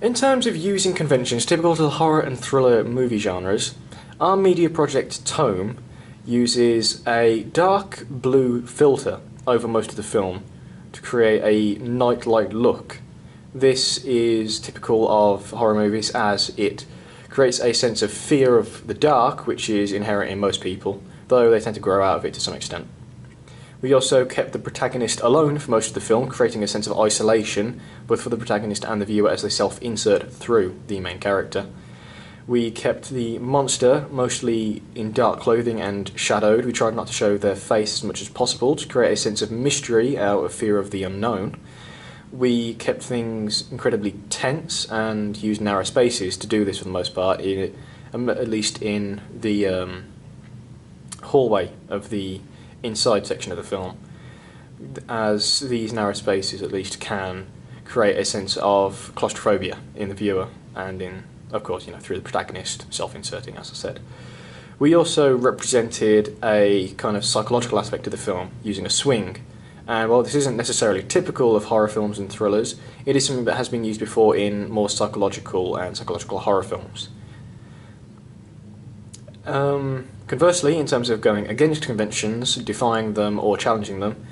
In terms of using conventions typical to the horror and thriller movie genres, our media project Tome uses a dark blue filter over most of the film to create a night-like look. This is typical of horror movies as it creates a sense of fear of the dark, which is inherent in most people, though they tend to grow out of it to some extent. We also kept the protagonist alone for most of the film, creating a sense of isolation, both for the protagonist and the viewer as they self-insert through the main character. We kept the monster mostly in dark clothing and shadowed. We tried not to show their face as much as possible to create a sense of mystery out of fear of the unknown. We kept things incredibly tense and used narrow spaces to do this for the most part, at least in the hallway of the inside section of the film, as these narrow spaces at least can create a sense of claustrophobia in the viewer and in, of course, through the protagonist self-inserting, as I said. We also represented a kind of psychological aspect of the film using a swing. And while this isn't necessarily typical of horror films and thrillers, it is something that has been used before in more psychological horror films. Conversely, in terms of going against conventions, defying them or challenging them,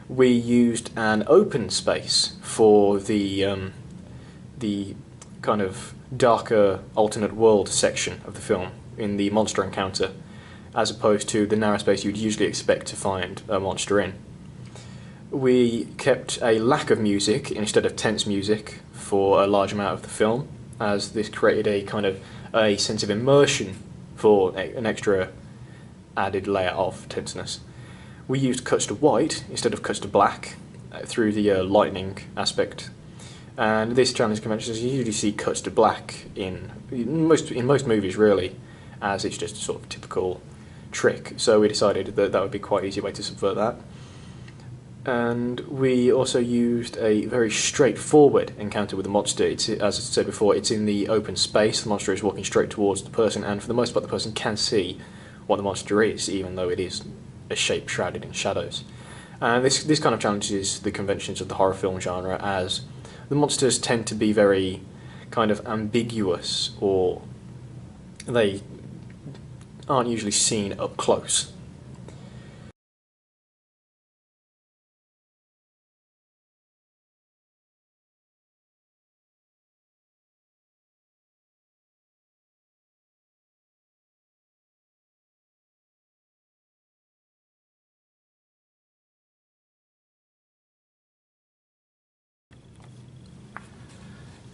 we used an open space for the kind of darker alternate world section of the film in the monster encounter, as opposed to the narrow space you'd usually expect to find a monster in. We kept a lack of music instead of tense music for a large amount of the film, as this created a kind of a sense of immersion for an extra added layer of tenseness. We used cuts to white instead of cuts to black through the lightning aspect, and this challenge conventions you usually see cuts to black in most movies really, as it's just a sort of typical trick. So we decided that that would be quite an easy way to subvert that. And we also used a very straightforward encounter with the monster. As I said before, it's in the open space. The monster is walking straight towards the person, and for the most part the person can see what the monster is, even though it is a shape shrouded in shadows. And this kind of challenges the conventions of the horror film genre, as the monsters tend to be very kind of ambiguous, or they aren't usually seen up close.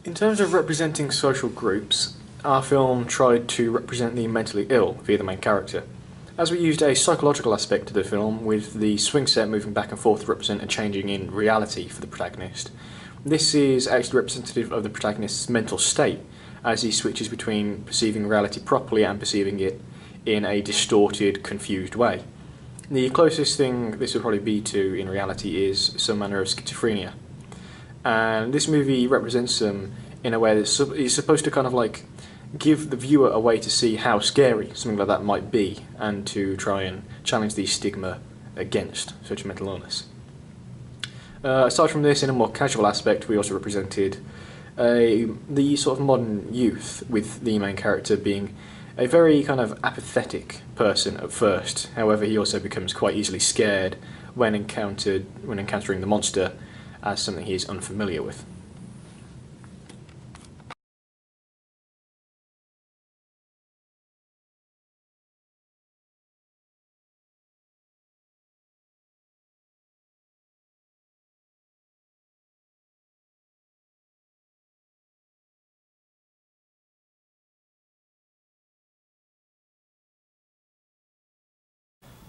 In terms of representing social groups, our film tried to represent the mentally ill via the main character, as we used a psychological aspect to the film with the swing set moving back and forth to represent a changing in reality for the protagonist. This is actually representative of the protagonist's mental state, as he switches between perceiving reality properly and perceiving it in a distorted, confused way. The closest thing this would probably be to in reality is some manner of schizophrenia. And this movie represents them in a way that is supposed to kind of like give the viewer a way to see how scary something like that might be, and to try and challenge the stigma against such a mental illness. Aside from this, in a more casual aspect, we also represented the sort of modern youth, with the main character being a very kind of apathetic person at first. However, he also becomes quite easily scared when encountering the monster as something he is unfamiliar with.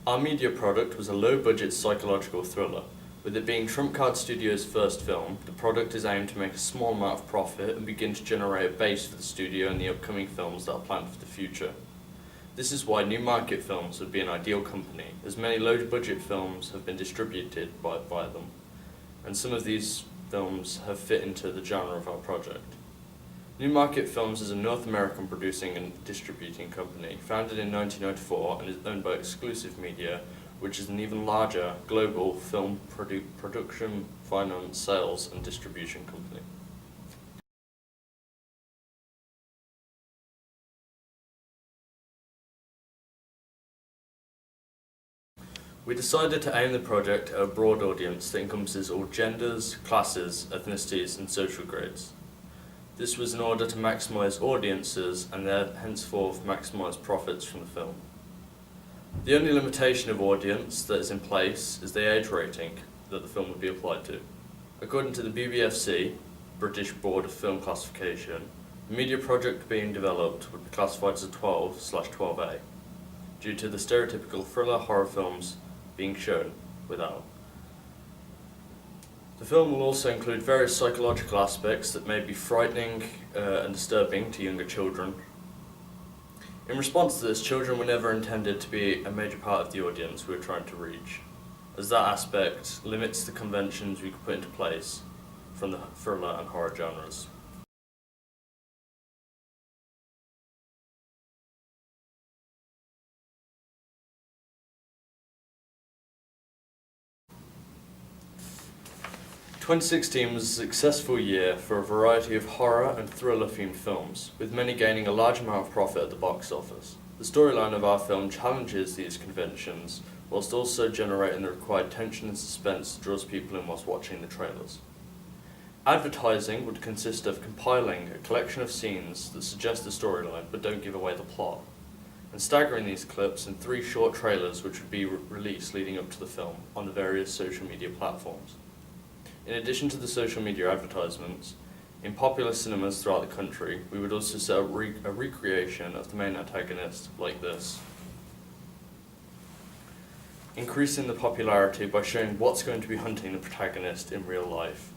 Our media product was a low-budget psychological thriller. With it being Trump Card Studios' first film, the product is aimed to make a small amount of profit and begin to generate a base for the studio and the upcoming films that are planned for the future. This is why New Market Films would be an ideal company, as many low-budget films have been distributed by them, and some of these films have fit into the genre of our project. New Market Films is a North American producing and distributing company, founded in 1994 and is owned by Exclusive Media, which is an even larger global film production, finance, sales and distribution company. We decided to aim the project at a broad audience that encompasses all genders, classes, ethnicities and social grades. This was in order to maximise audiences and henceforth maximise profits from the film. The only limitation of audience that is in place is the age rating that the film would be applied to. According to the BBFC, British Board of Film Classification, the media project being developed would be classified as a 12/12A, due to the stereotypical thriller horror films being shown without. The film will also include various psychological aspects that may be frightening and disturbing to younger children. In response to this, children were never intended to be a major part of the audience we were trying to reach, as that aspect limits the conventions we could put into place from the thriller and horror genres. Twenty 2016 was a successful year for a variety of horror and thriller-themed films, with many gaining a large amount of profit at the box office. The storyline of our film challenges these conventions, whilst also generating the required tension and suspense that draws people in whilst watching the trailers. Advertising would consist of compiling a collection of scenes that suggest the storyline but don't give away the plot, and staggering these clips in 3 short trailers which would be released leading up to the film on the various social media platforms. In addition to the social media advertisements, in popular cinemas throughout the country, we would also set up a recreation of the main antagonist like this, increasing the popularity by showing what's going to be hunting the protagonist in real life.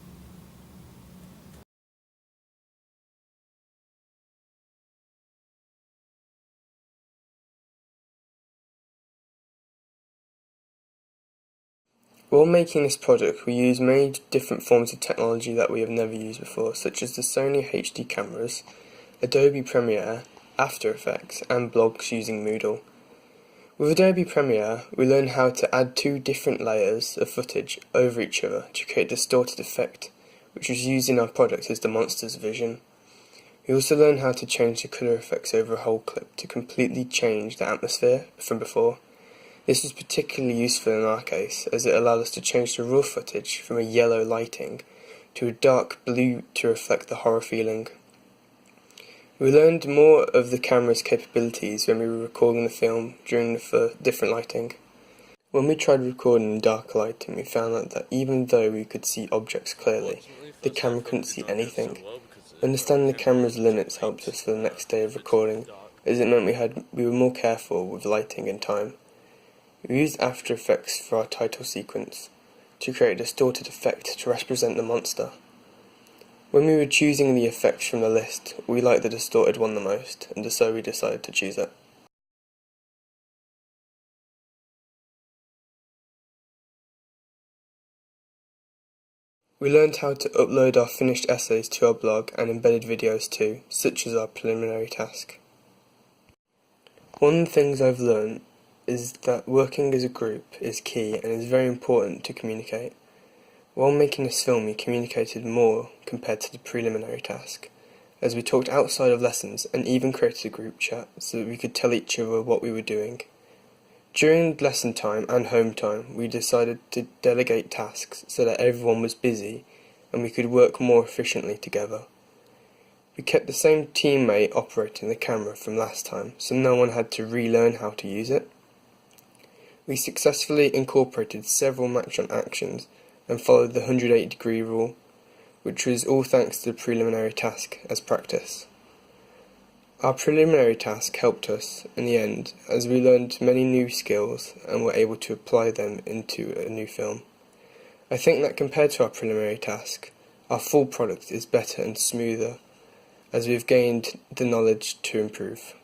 While making this product, we used many different forms of technology that we have never used before, such as the Sony HD cameras, Adobe Premiere, After Effects, and blogs using Moodle. With Adobe Premiere, we learned how to add 2 different layers of footage over each other to create a distorted effect, which was used in our product as the monster's vision. We also learned how to change the colour effects over a whole clip to completely change the atmosphere from before. This was particularly useful in our case, as it allowed us to change the raw footage from a yellow lighting to a dark blue to reflect the horror feeling. We learned more of the camera's capabilities when we were recording the film during the different lighting. When we tried recording in dark lighting, we found out that even though we could see objects clearly, the camera couldn't see anything. Understanding the camera's limits helped us for the next day of recording, as it meant we were more careful with lighting and time. We used After Effects for our title sequence to create a distorted effect to represent the monster. When we were choosing the effects from the list, we liked the distorted one the most, and so we decided to choose it. We learned how to upload our finished essays to our blog and embedded videos too, such as our preliminary task. One of the things I've learned is that working as a group is key and is very important to communicate. While making this film, we communicated more compared to the preliminary task, as we talked outside of lessons and even created a group chat so that we could tell each other what we were doing. During lesson time and home time, we decided to delegate tasks so that everyone was busy and we could work more efficiently together. We kept the same teammate operating the camera from last time, so no one had to relearn how to use it. We successfully incorporated several match-on actions and followed the 180-degree rule, which was all thanks to the preliminary task as practice. Our preliminary task helped us in the end, as we learned many new skills and were able to apply them into a new film. I think that compared to our preliminary task, our full product is better and smoother, as we've gained the knowledge to improve.